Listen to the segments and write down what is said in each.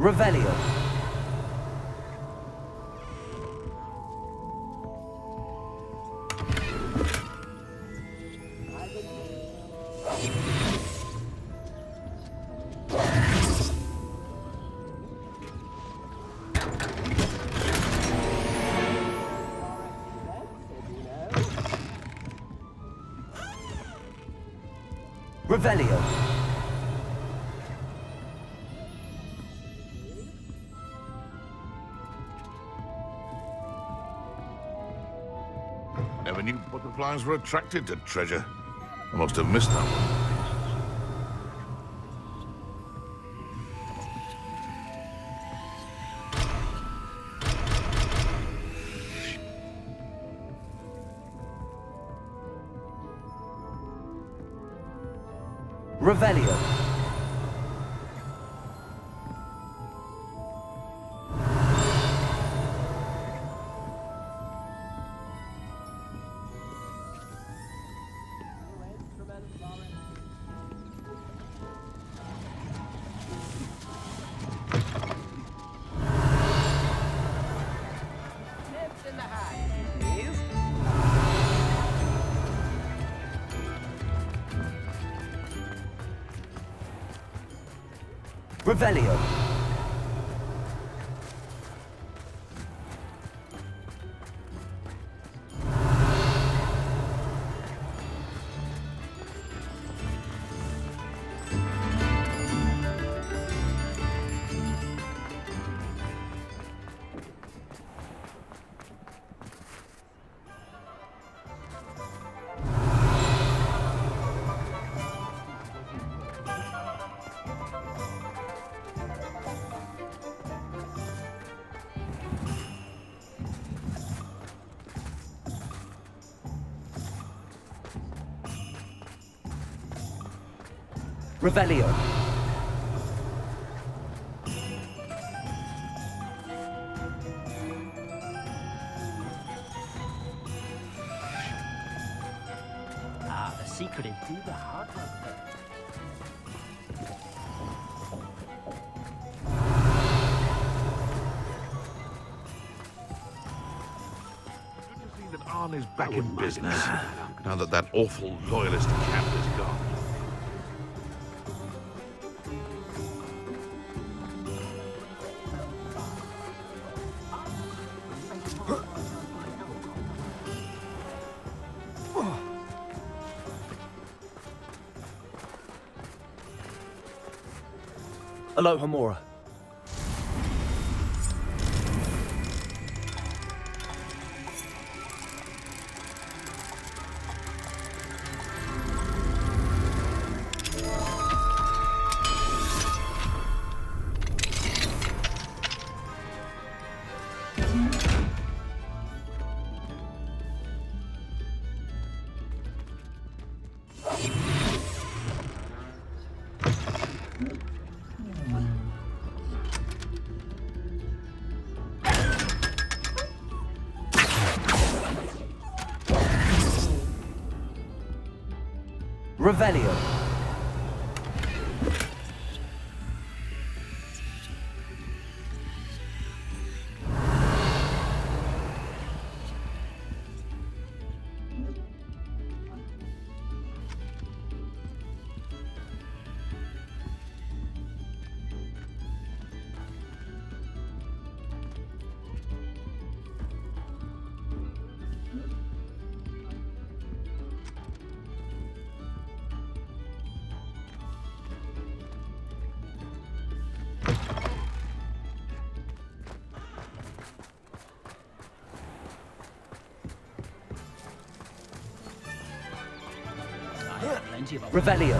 Revelio. Revelio. Never knew butterflies were attracted to treasure. I must have missed that one. Revelio. Revelio. Revelio. Ah, the secret is do the hard work first. Good to see that Arn is back in business, now that that awful loyalist camp is gone. Aloha Mora. Revelio. Plenty of Revelio.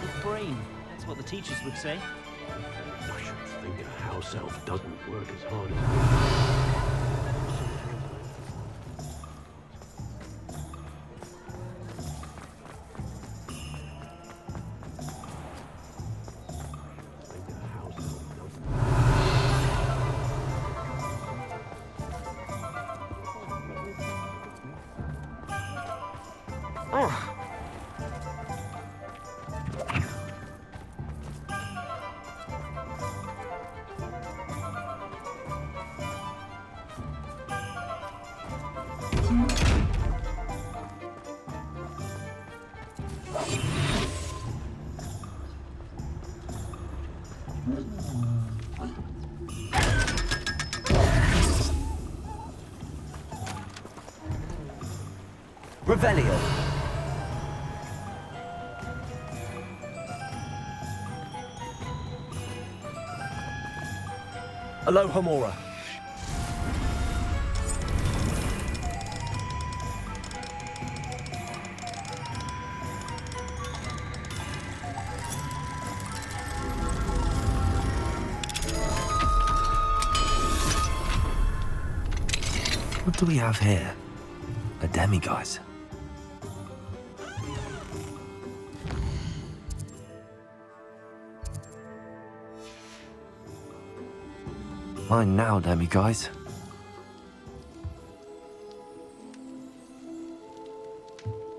Good brain. That's what the teachers would say. I should think a house elf doesn't work as hard as Revelio. Alohomora. What do we have here? A demiguise. Mine now, demiguise.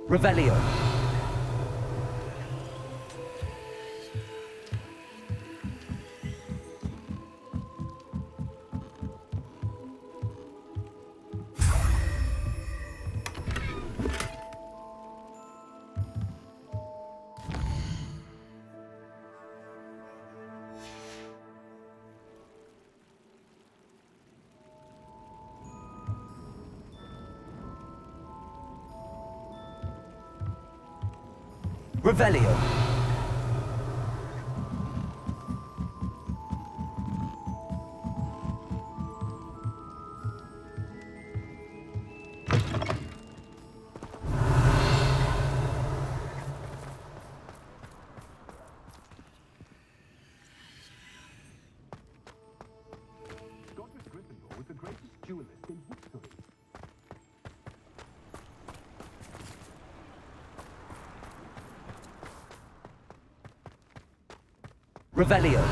Revelio. Revelio. Was the greatest duelist in history. Revelio.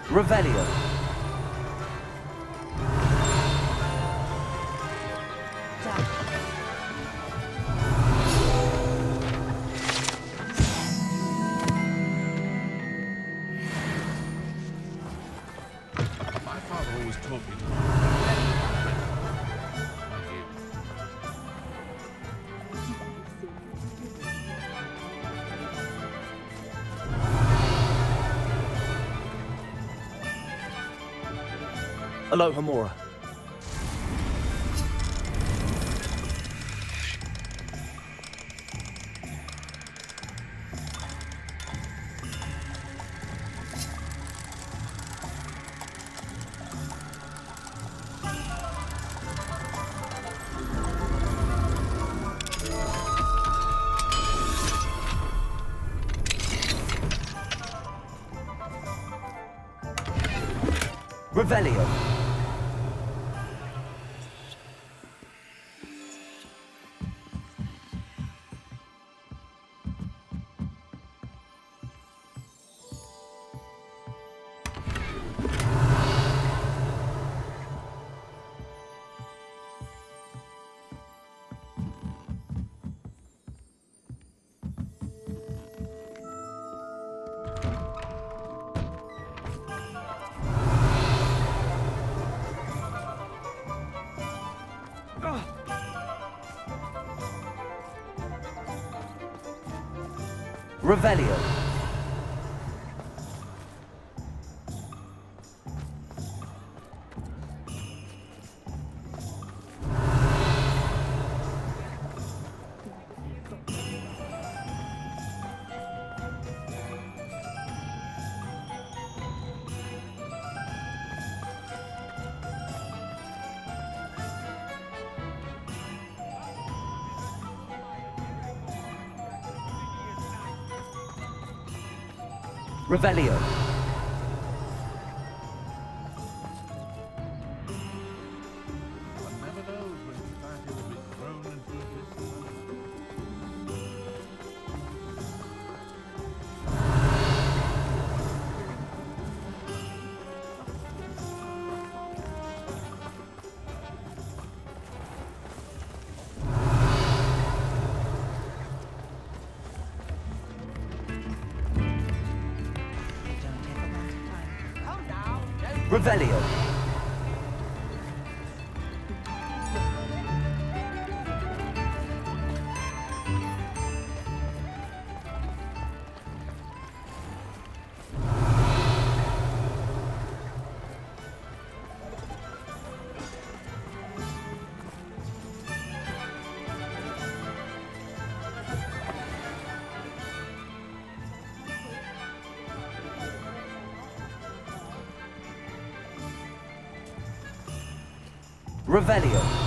Revelio. My father always taught me to Alohomora. Revelio. Revelio. Revelio. One never knows when Revelio. Revelio.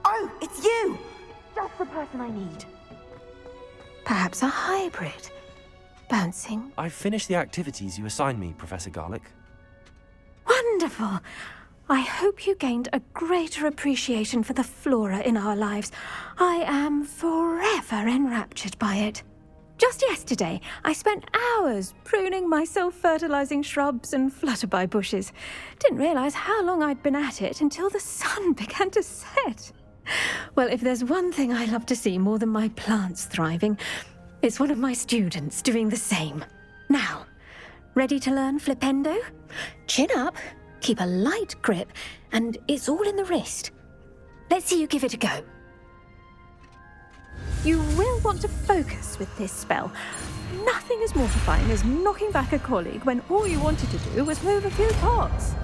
Oh, it's you! Just the person I need. Perhaps a hybrid. Bouncing. I've finished the activities you assigned me, Professor Garlick. Wonderful! I hope you gained a greater appreciation for the flora in our lives. I am forever enraptured by it. Just yesterday, I spent hours pruning my self-fertilizing shrubs and flutterby bushes. Didn't realize how long I'd been at it until the sun began to set. Well, if there's one thing I love to see more than my plants thriving, it's one of my students doing the same. Now, ready to learn flipendo? Chin up, keep a light grip, and it's all in the wrist. Let's see you give it a go. You will want to focus with this spell. Nothing as mortifying as knocking back a colleague when all you wanted to do was move a few pots.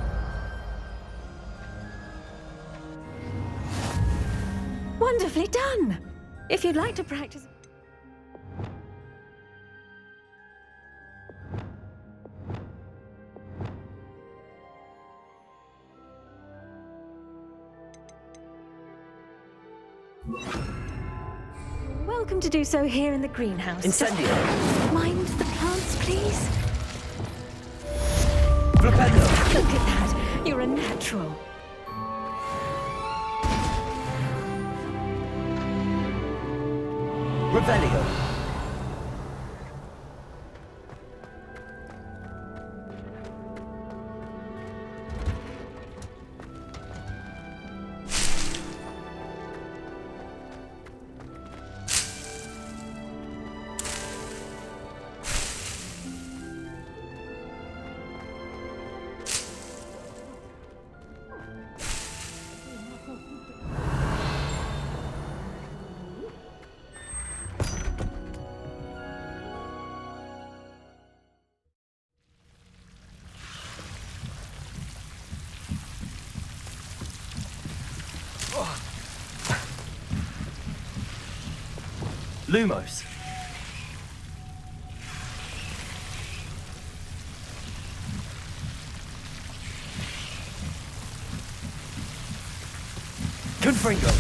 Wonderfully done! If you'd like to practice... Welcome to do so here in the greenhouse. Incendio. Mind the plants, please? Flipendo. Look at that! You're a natural. Revelio. Lumos. Confringo.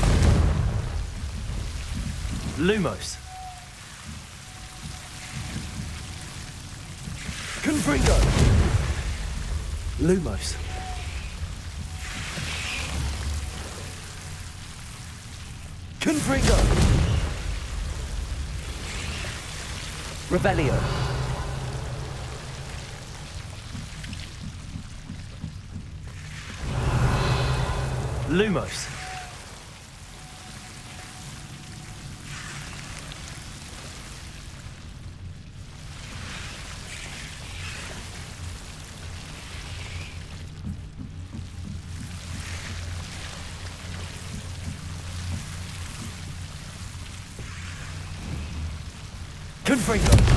Lumos. Confringo. Lumos. Confringo. Revelio. Lumos. Confringo.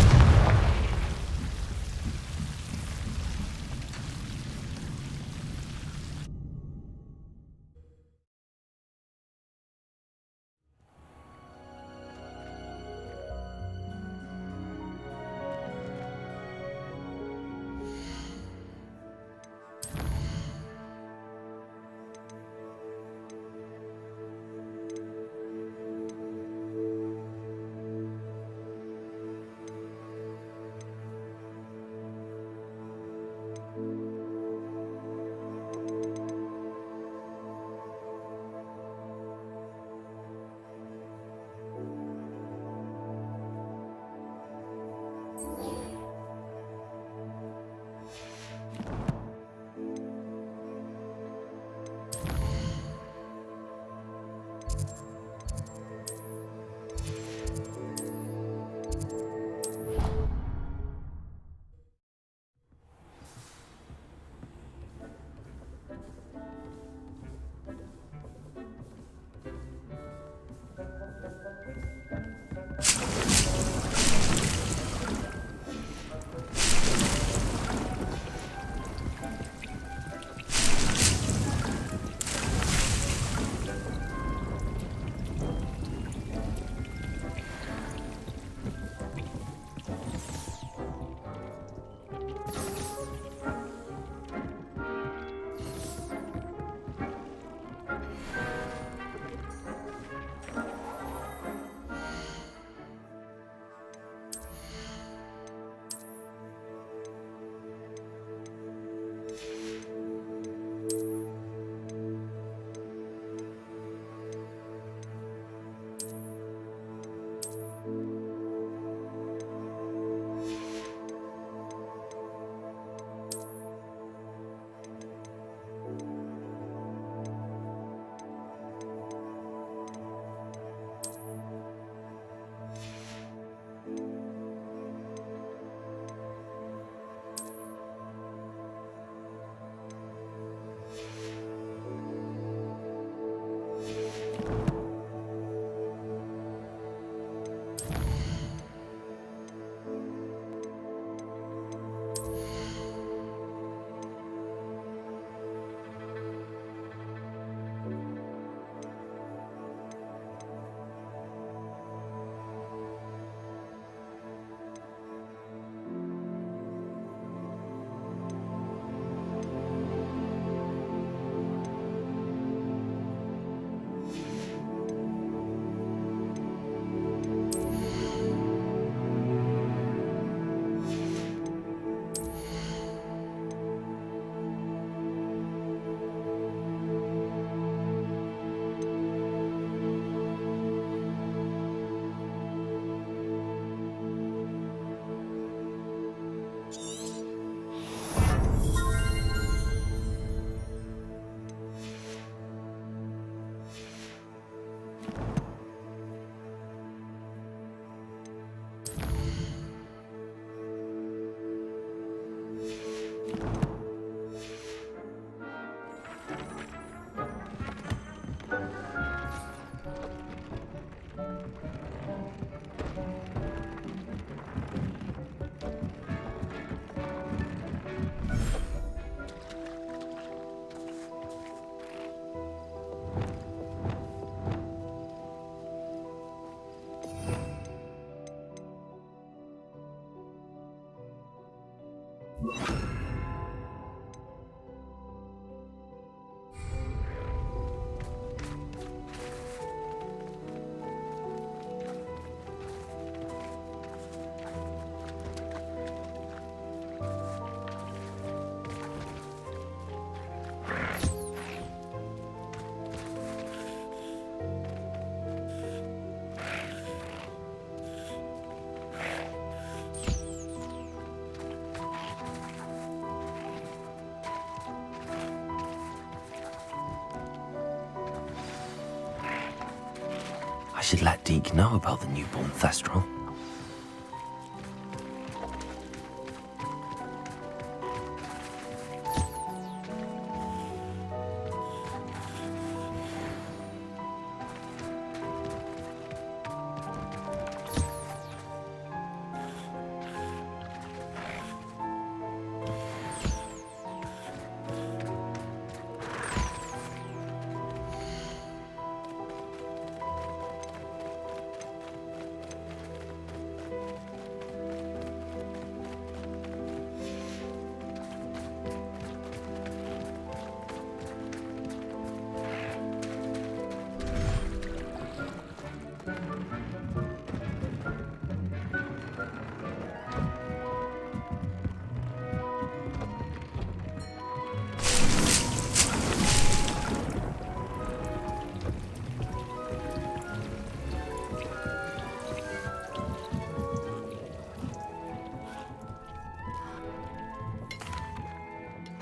should let Deke know about the newborn Thestral.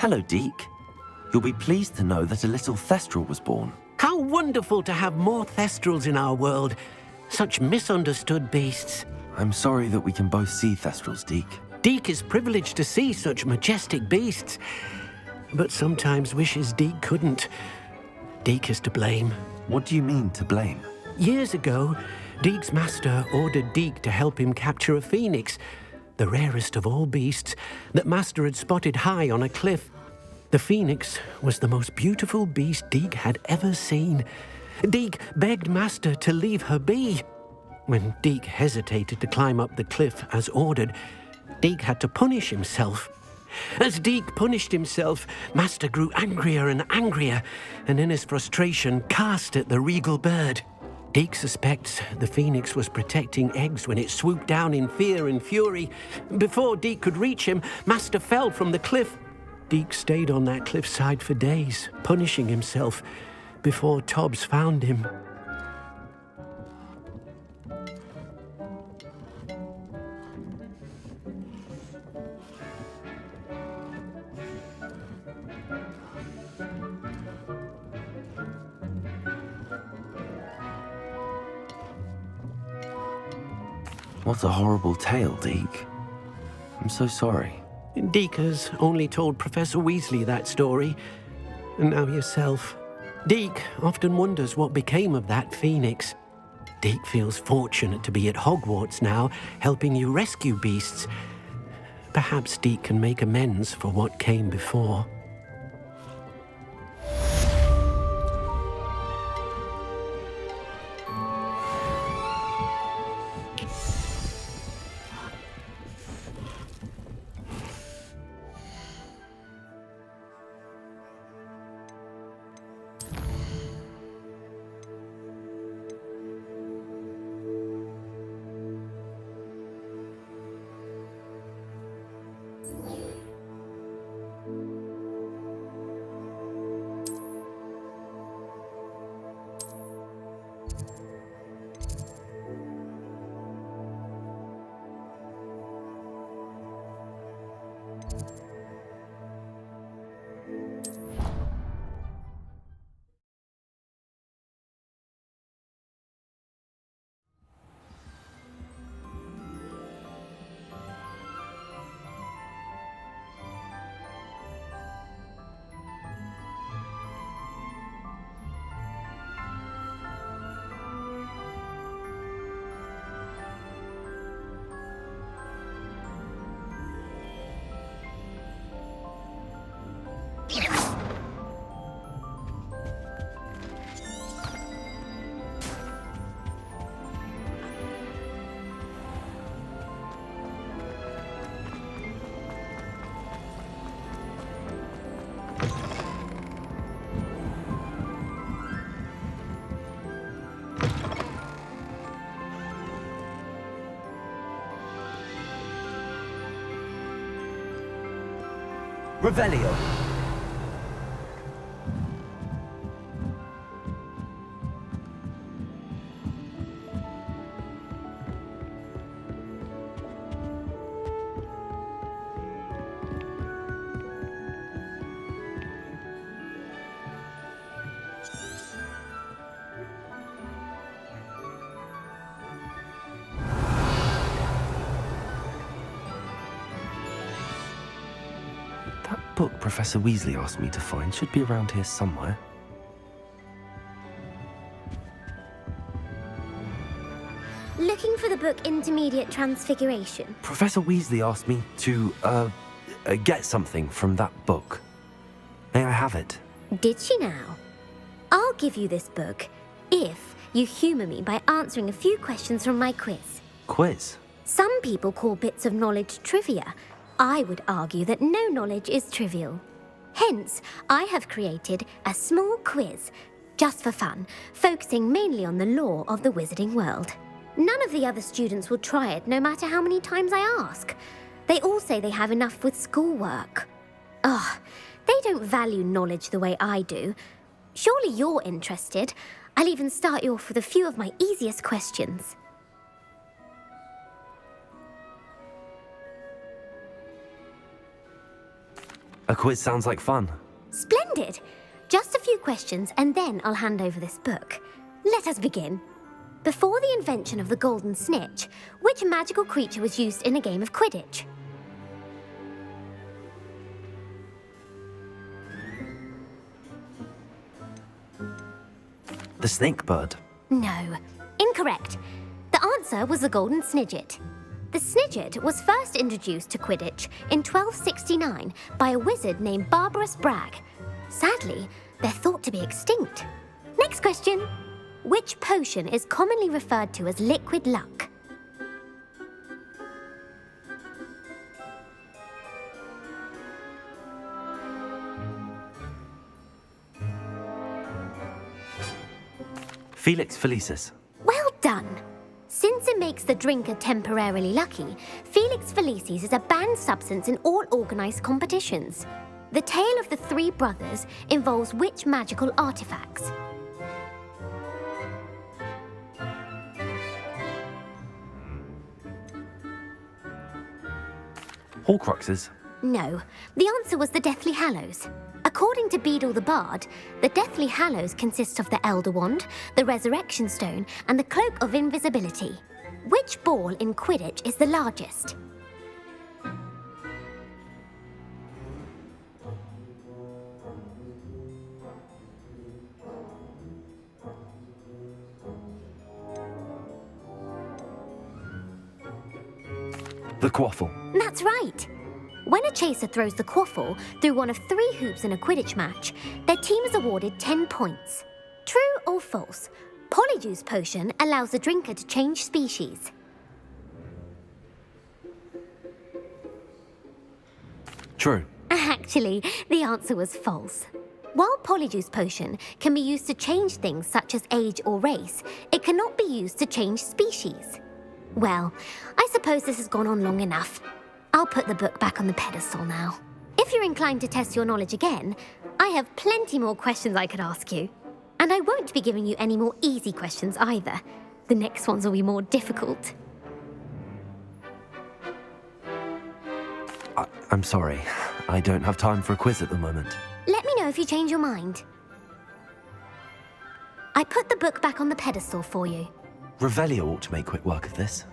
Hello, Deke. You'll be pleased to know that a little Thestral was born. How wonderful to have more Thestrals in our world. Such misunderstood beasts. I'm sorry that we can both see Thestrals, Deke. Deke is privileged to see such majestic beasts, but sometimes wishes Deke couldn't. Deke is to blame. What do you mean, to blame? Years ago, Deke's master ordered Deke to help him capture a phoenix, the rarest of all beasts, that master had spotted high on a cliff. The phoenix was the most beautiful beast Deke had ever seen. Deke begged master to leave her be. When Deke hesitated to climb up the cliff as ordered, Deke had to punish himself. As Deke punished himself, master grew angrier and angrier, and in his frustration cast at the regal bird. Deke suspects the phoenix was protecting eggs when it swooped down in fear and fury. Before Deke could reach him, master fell from the cliff. Deke stayed on that cliffside for days, punishing himself, before Tobbs found him. What a horrible tale, Deke. I'm so sorry. Deke has only told Professor Weasley that story, and now yourself. Deke often wonders what became of that phoenix. Deke feels fortunate to be at Hogwarts now, helping you rescue beasts. Perhaps Deke can make amends for what came before. Revelio. book Professor Weasley asked me to find should be around here somewhere. Looking for the book Intermediate Transfiguration? Professor Weasley asked me to, get something from that book. May I have it? Did she now? I'll give you this book if you humour me by answering a few questions from my quiz. Quiz? Some people call bits of knowledge trivia. I would argue that no knowledge is trivial. Hence, I have created a small quiz, just for fun, focusing mainly on the lore of the wizarding world. None of the other students will try it, no matter how many times I ask. They all say they have enough with schoolwork. Ugh, they don't value knowledge the way I do. Surely you're interested. I'll even start you off with a few of my easiest questions. A quiz sounds like fun. Splendid! Just a few questions and then I'll hand over this book. Let us begin. Before the invention of the golden snitch, which magical creature was used in a game of Quidditch? The snake bird. No, incorrect. The answer was the golden snidget. The snidget was first introduced to Quidditch in 1269 by a wizard named Barbarous Bragg. Sadly, they're thought to be extinct. Next question. Which potion is commonly referred to as liquid luck? Felix Felicis. Well done. Since it makes the drinker temporarily lucky, Felix Felicis is a banned substance in all organised competitions. The tale of the three brothers involves which magical artifacts? Horcruxes. No, the answer was the Deathly Hallows. According to Beadle the Bard, the Deathly Hallows consists of the Elder Wand, the Resurrection Stone, and the Cloak of Invisibility. Which ball in Quidditch is the largest? The quaffle. That's right. When a chaser throws the quaffle through one of 3 hoops in a Quidditch match, their team is awarded 10 points. True or false? Polyjuice Potion allows the drinker to change species. True. Actually, the answer was false. While Polyjuice Potion can be used to change things such as age or race, it cannot be used to change species. Well, I suppose this has gone on long enough. I'll put the book back on the pedestal now. If you're inclined to test your knowledge again, I have plenty more questions I could ask you. And I won't be giving you any more easy questions either. The next ones will be more difficult. I'm sorry. I don't have time for a quiz at the moment. Let me know if you change your mind. I put the book back on the pedestal for you. Revelio ought to make quick work of this.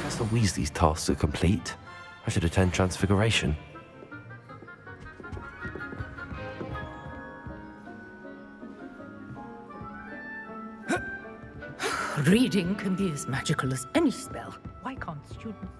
Professor Weasley's tasks are complete. I should attend Transfiguration. Reading can be as magical as any spell. Why can't students see?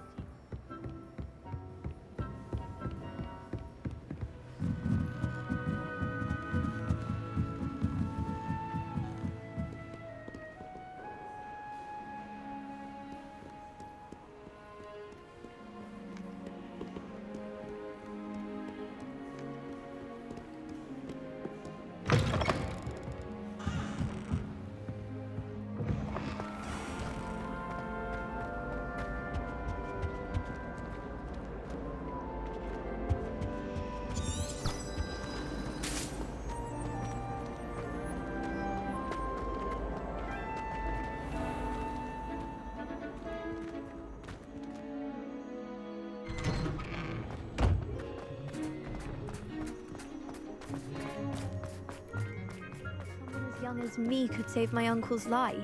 Someone as young as me could save my uncle's life.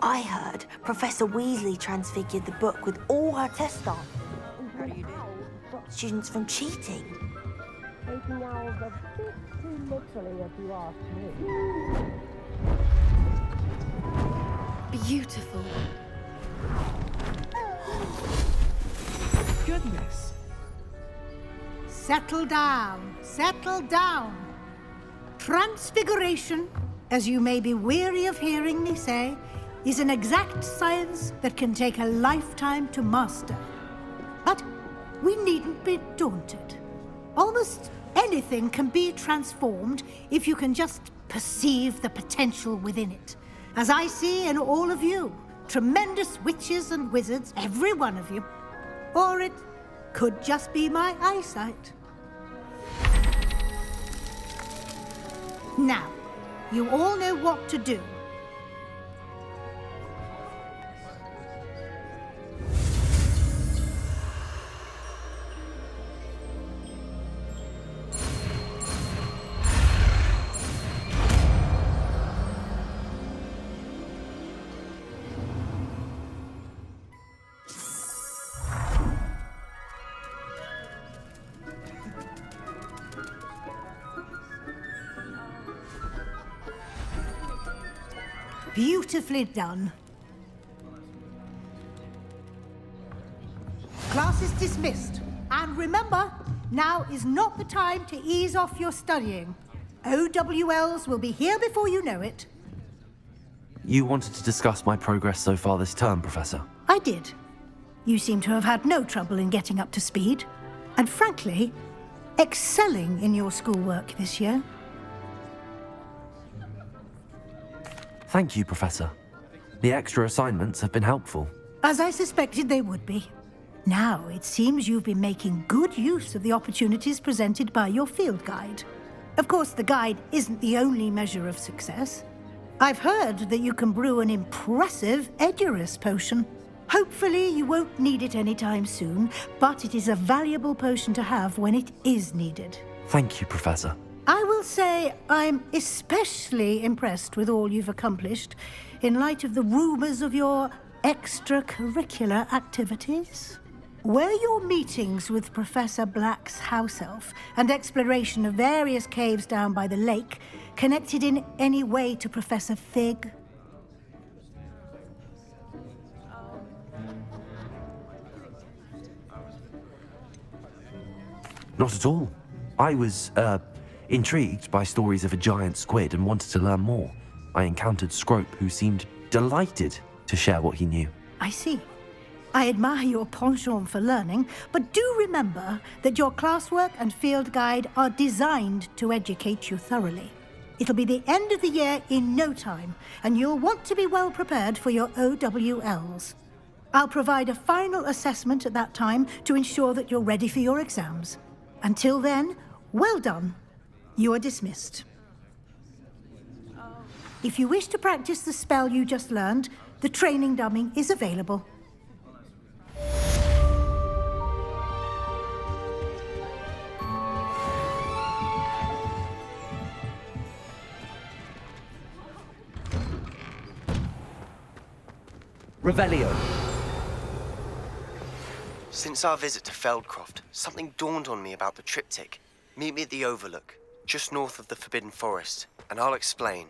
I heard Professor Weasley transfigured the book with all her test staff. How do you do? Students from cheating. Taking owls a bit too literally, if you ask me. Beautiful. Goodness. Settle down. Settle down. Transfiguration, as you may be weary of hearing me say, is an exact science that can take a lifetime to master. But we needn't be daunted. Almost anything can be transformed if you can just perceive the potential within it. As I see in all of you, tremendous witches and wizards, every one of you. Or it could just be my eyesight. Now, you all know what to do. Beautifully done. Class is dismissed. And remember, now is not the time to ease off your studying. OWLs will be here before you know it. You wanted to discuss my progress so far this term, Professor? I did. You seem to have had no trouble in getting up to speed. And frankly, excelling in your schoolwork this year. Thank you, Professor. The extra assignments have been helpful. As I suspected they would be. Now, it seems you've been making good use of the opportunities presented by your field guide. Of course, the guide isn't the only measure of success. I've heard that you can brew an impressive Edurus potion. Hopefully, you won't need it anytime soon, but it is a valuable potion to have when it is needed. Thank you, Professor. I will say I'm especially impressed with all you've accomplished in light of the rumors of your extracurricular activities. Were your meetings with Professor Black's house elf and exploration of various caves down by the lake connected in any way to Professor Fig? Not at all. I was, intrigued by stories of a giant squid and wanted to learn more. I encountered Scrope, who seemed delighted to share what he knew. I see. I admire your penchant for learning, but do remember that your classwork and field guide are designed to educate you thoroughly. It'll be the end of the year in no time, and you'll want to be well prepared for your OWLs. I'll provide a final assessment at that time to ensure that you're ready for your exams. Until then, well done. You are dismissed. If you wish to practice the spell you just learned, the training dummy is available. Revelio. Since our visit to Feldcroft, something dawned on me about the triptych. Meet me at the Overlook, just north of the Forbidden Forest, and I'll explain.